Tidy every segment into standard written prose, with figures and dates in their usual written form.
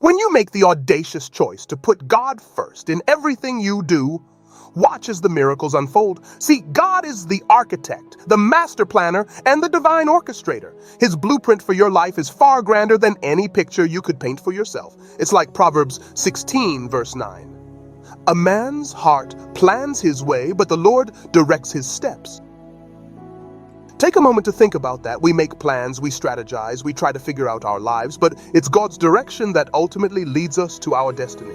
When you make the audacious choice to put God first in everything you do, watch as the miracles unfold. See, God is the architect, the master planner, and the divine orchestrator. His blueprint for your life is far grander than any picture you could paint for yourself. It's like Proverbs 16, verse 9. A man's heart plans his way, but the Lord directs his steps. Take a moment to think about that. We make plans, we strategize, we try to figure out our lives, but it's God's direction that ultimately leads us to our destiny.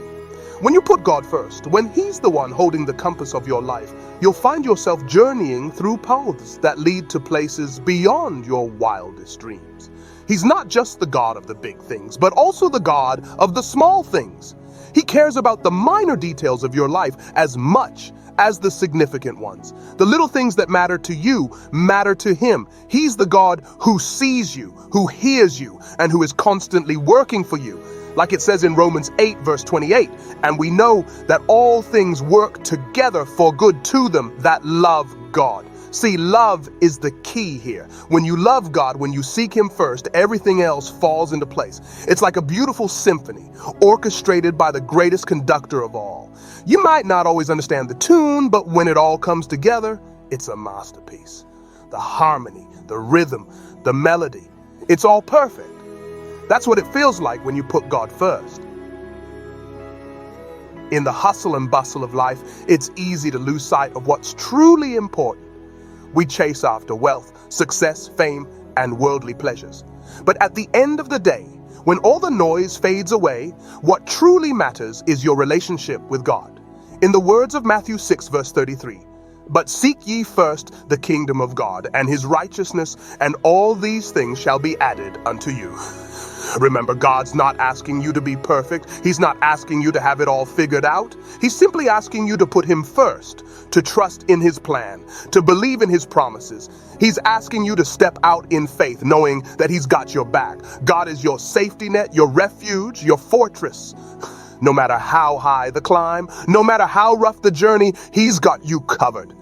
When you put God first, when He's the one holding the compass of your life, you'll find yourself journeying through paths that lead to places beyond your wildest dreams. He's not just the God of the big things, but also the God of the small things. He cares about the minor details of your life as much as the significant ones. The little things that matter to you matter to Him. He's the God who sees you, who hears you, and who is constantly working for you. Like it says in Romans 8, verse 28, and we know that all things work together for good to them that love God. See, love is the key here. When you love God, when you seek Him first, everything else falls into place. It's like a beautiful symphony, orchestrated by the greatest conductor of all. You might not always understand the tune, but when it all comes together, it's a masterpiece. The harmony, the rhythm, the melody, it's all perfect. That's what it feels like when you put God first. In the hustle and bustle of life, it's easy to lose sight of what's truly important. We chase after wealth, success, fame, and worldly pleasures. But at the end of the day, when all the noise fades away, what truly matters is your relationship with God. In the words of Matthew 6, verse 33, but seek ye first the kingdom of God and His righteousness, and all these things shall be added unto you. Remember, God's not asking you to be perfect. He's not asking you to have it all figured out. He's simply asking you to put Him first, to trust in His plan, to believe in His promises. He's asking you to step out in faith, knowing that He's got your back. God is your safety net, your refuge, your fortress. No matter how high the climb, no matter how rough the journey, He's got you covered.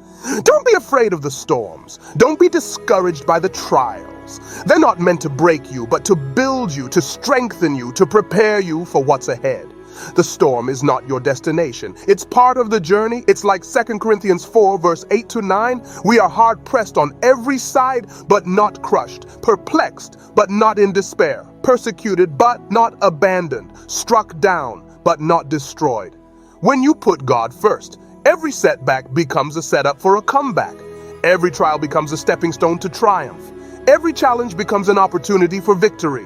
Don't be afraid of the storms. Don't be discouraged by the trials. They're not meant to break you, but to build you, to strengthen you, to prepare you for what's ahead. The storm is not your destination. It's part of the journey. It's like 2 Corinthians 4, verse 8 to 9. We are hard pressed on every side, but not crushed, perplexed, but not in despair, persecuted, but not abandoned, struck down, but not destroyed. When you put God first, every setback becomes a setup for a comeback. Every trial becomes a stepping stone to triumph. Every challenge becomes an opportunity for victory.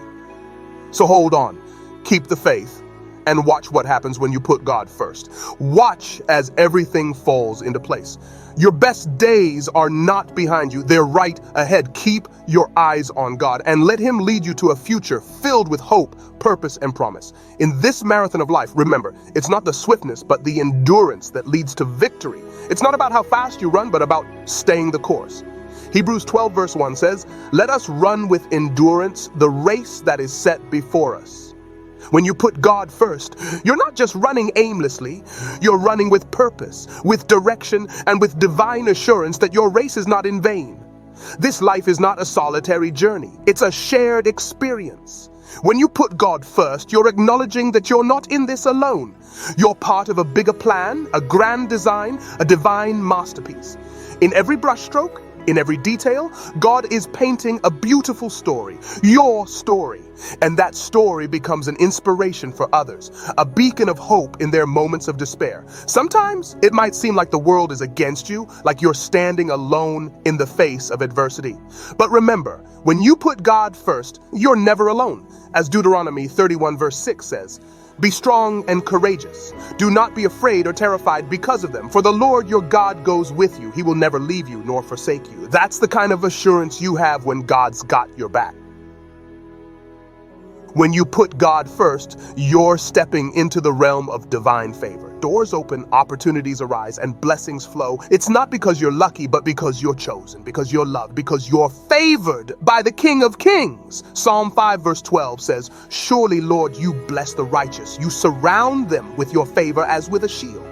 So hold on, keep the faith, and watch what happens when you put God first. Watch as everything falls into place. Your best days are not behind you, they're right ahead. Keep your eyes on God and let Him lead you to a future filled with hope, purpose, and promise. In this marathon of life, remember, it's not the swiftness, but the endurance that leads to victory. It's not about how fast you run, but about staying the course. Hebrews 12, verse 1 says, let us run with endurance the race that is set before us. When you put God first, you're not just running aimlessly, you're running with purpose, with direction, and with divine assurance that your race is not in vain. This life is not a solitary journey, it's a shared experience. When you put God first, you're acknowledging that you're not in this alone. You're part of a bigger plan, a grand design, a divine masterpiece. In every brushstroke, in every detail, God is painting a beautiful story, your story. And that story becomes an inspiration for others, a beacon of hope in their moments of despair. Sometimes it might seem like the world is against you, like you're standing alone in the face of adversity. But remember, when you put God first, you're never alone. As Deuteronomy 31 verse 6 says, be strong and courageous. Do not be afraid or terrified because of them, for the Lord your God goes with you. He will never leave you nor forsake you. That's the kind of assurance you have when God's got your back. When you put God first, you're stepping into the realm of divine favor. Doors open, opportunities arise, and blessings flow. It's not because you're lucky, but because you're chosen, because you're loved, because you're favored by the King of Kings. Psalm 5 verse 12 says, surely, Lord, you bless the righteous. You surround them with your favor as with a shield.